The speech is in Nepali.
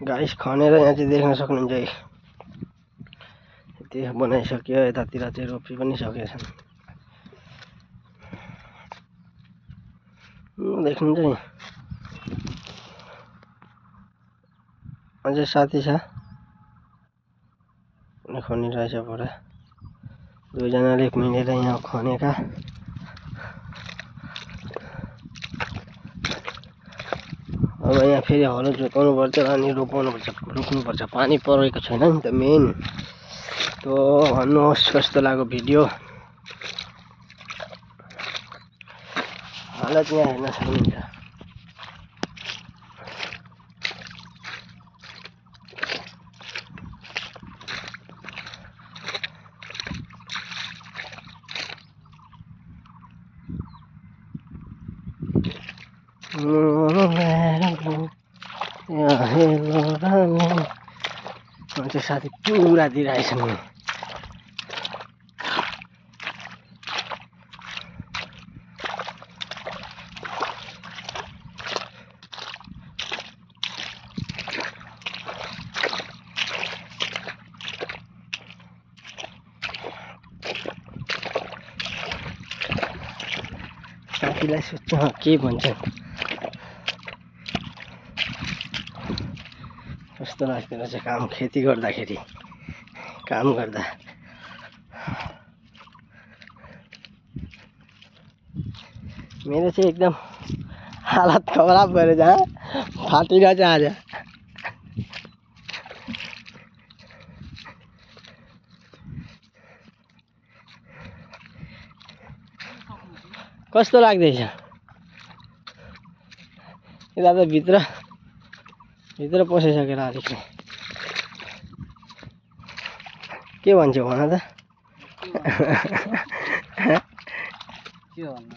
गाइस खनेर यहाँ चाहिँ देख्न सक्नुहुन्छ यति बनाइसक्यो यतातिर चाहिँ रोपी पनि सकेछन् देख्नुहुन्छ नि अझै साथी छ खनिरहेछ पुरा दुईजनाले मिलेर यहाँ खनेका अब यहाँ फेरि हलो जोताउनु पर्छ अनि रोप्नुपर्छ पानी परेको छैन नि त मेन तो भन्नुहोस् कस्तो लाग्यो भिडियो हालत यहाँ हेर्न सक्नुहुन्छ साथी पुरा दिइरहेछन् साथीलाई सोध्छ के भन्छन् कस्तो लाग्दो रहेछ काम खेती गर्दाखेरि काम गर्दा मेरो चाहिँ एकदम हालत खराब गरेछ फाटिरहेछ आज कस्तो लाग्दैछ यता त भित्र पसिसकेर अलिक के भन्छौ भन त के भन्नु